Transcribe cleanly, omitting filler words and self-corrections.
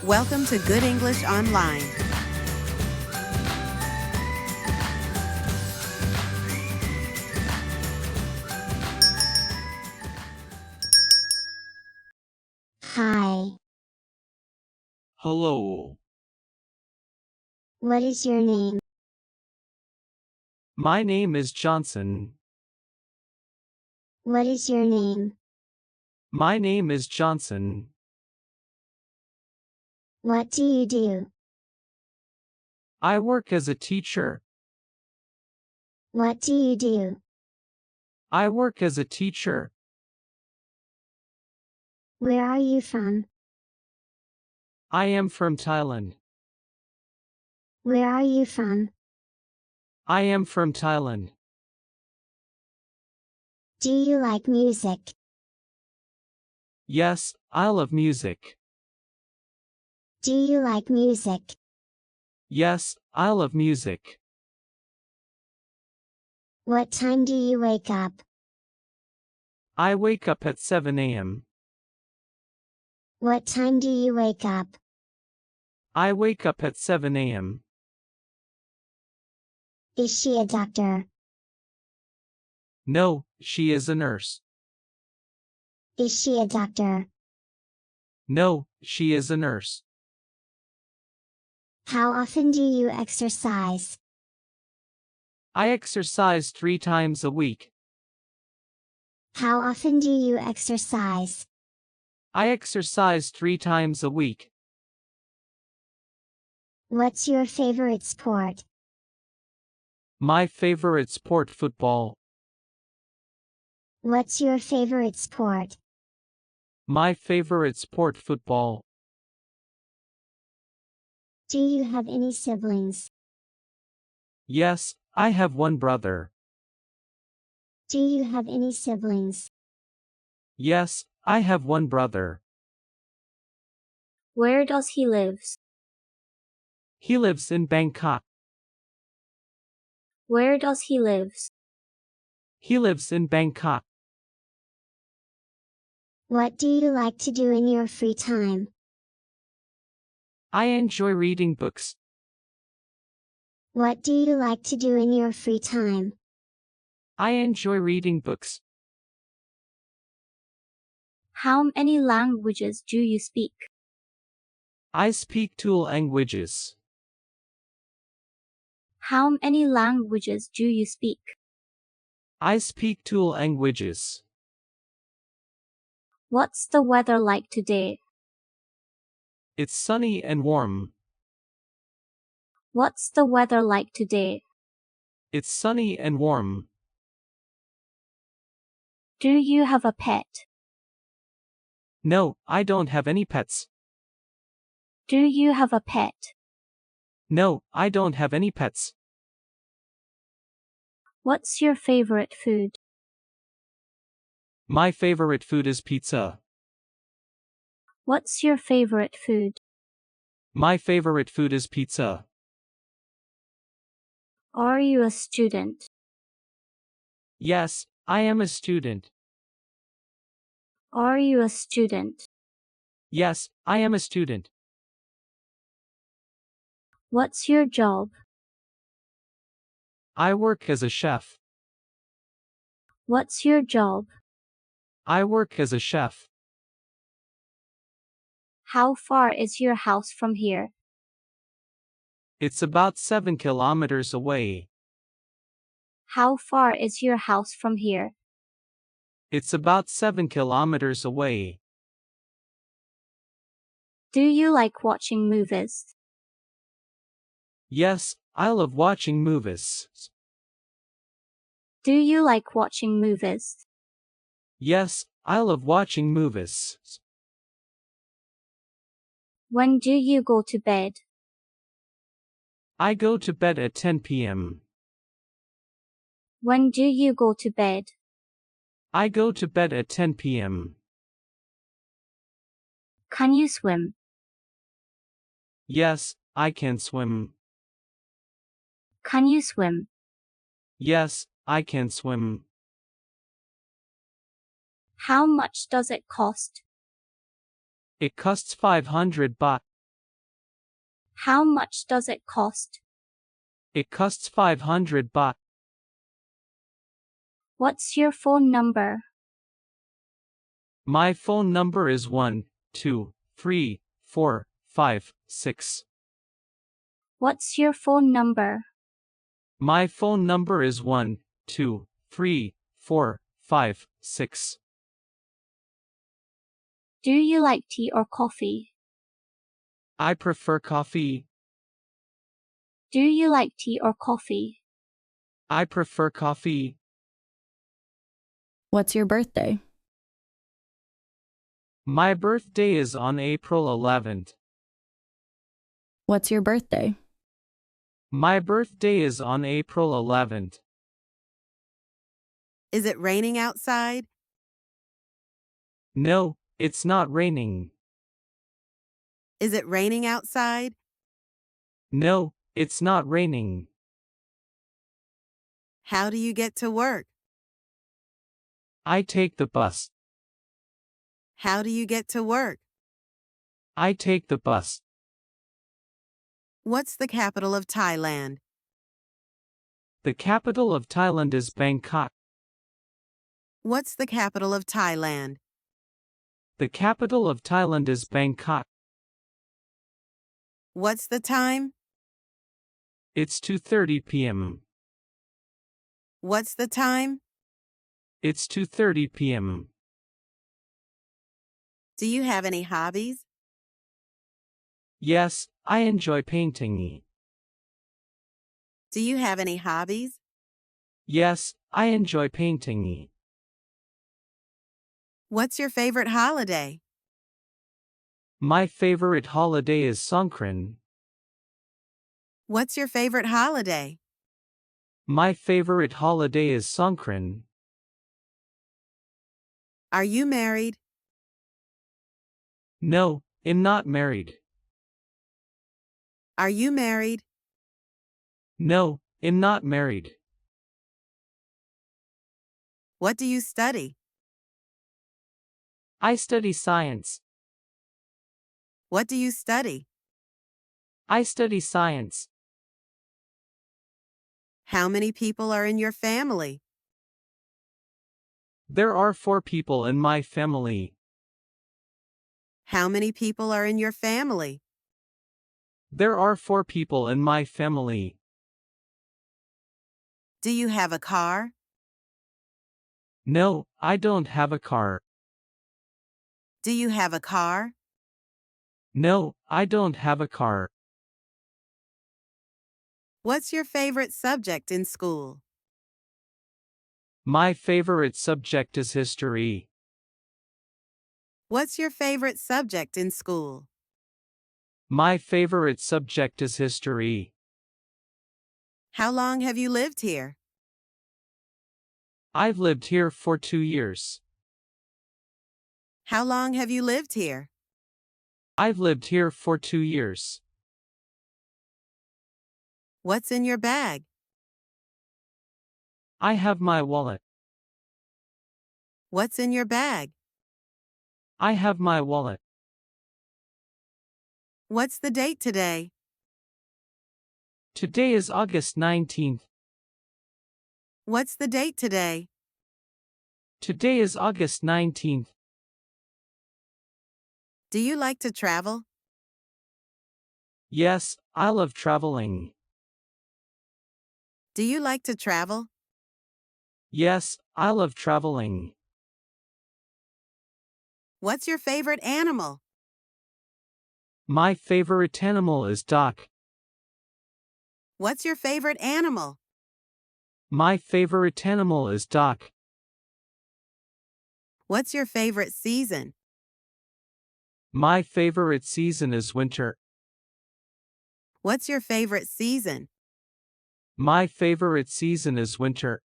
Welcome to Good English Online. Hi. Hello. What is your name? My name is Johnson. What is your name? My name is Johnson. What do you do? I work as a teacher. What do you do? I work as a teacher. Where are you from? I am from Thailand. Where are you from? I am from Thailand. Do you like music? Yes, I love music. Do you like music? Yes, I love music. What time do you wake up? I wake up at 7 a.m. What time do you wake up? I wake up at 7 a.m. Is she a doctor? No, she is a nurse. Is she a doctor? No, she is a nurse. How often do you exercise? I exercise 3 times a week. How often do you exercise? I exercise 3 times a week. What's your favorite sport? My favorite sport football. What's your favorite sport? My favorite sport football. Do you have any siblings? Yes, I have one brother. Do you have any siblings? Yes, I have one brother. Where does he live? He lives in Bangkok. Where does he live? He lives in Bangkok. What do you like to do in your free time? I enjoy reading books. What do you like to do in your free time? I enjoy reading books. How many languages do you speak? I speak 2 languages. How many languages do you speak? I speak 2 languages. What's the weather like today? It's sunny and warm. What's the weather like today? It's sunny and warm. Do you have a pet? No, I don't have any pets. Do you have a pet? No, I don't have any pets. What's your favorite food? My favorite food is pizza. What's your favorite food? My favorite food is pizza. Are you a student? Yes, I am a student. Are you a student? Yes, I am a student. What's your job? I work as a chef. What's your job? I work as a chef. How far is your house from here? It's about 7 kilometers away. How far is your house from here? It's about 7 kilometers away. Do you like watching movies? Yes, I love watching movies. Do you like watching movies? Yes, I love watching movies. When do you go to bed? I go to bed at 10 p.m. When do you go to bed? I go to bed at 10 p.m. Can you swim? Yes, I can swim. Can you swim? Yes, I can swim. How much does it cost? It costs 500 baht. How much does it cost? It costs 500 baht. What's your phone number? My phone number is 12345 6. What's your phone number? My phone number is 12345 6. Do you like tea or coffee? I prefer coffee. Do you like tea or coffee? I prefer coffee. What's your birthday? My birthday is on April 11th. What's your birthday? My birthday is on April 11th. Is it raining outside? No, it's not raining. Is it raining outside? No, it's not raining. How do you get to work? I take the bus. How do you get to work? I take the bus. What's the capital of Thailand? The capital of Thailand is Bangkok. What's the capital of Thailand? The capital of Thailand is Bangkok. What's the time? It's 2:30 p.m. What's the time? It's 2:30 p.m. Do you have any hobbies? Yes, I enjoy painting. Do you have any hobbies? Yes, I enjoy painting. What's your favorite holiday? My favorite holiday is Songkran. What's your favorite holiday? My favorite holiday is Songkran. Are you married? No, I'm not married. Are you married? No, I'm not married. What do you study? I study science. What do you study? I study science. How many people are in your family? There are 4 people in my family. How many people are in your family? There are 4 people in my family. Do you have a car? No, I don't have a car. Do you have a car? No, I don't have a car. What's your favorite subject in school? My favorite subject is history. What's your favorite subject in school? My favorite subject is history. How long have you lived here? I've lived here for 2 years. How long have you lived here? I've lived here for 2 years. What's in your bag? I have my wallet. What's in your bag? I have my wallet. What's the date today? Today is August 19th. What's the date today? Today is August 19th. Do you like to travel? Yes, I love traveling. Do you like to travel? Yes, I love traveling. What's your favorite animal? My favorite animal is duck. What's your favorite animal? My favorite animal is duck. What's your favorite season? My favorite season is winter. What's your favorite season? My favorite season is winter.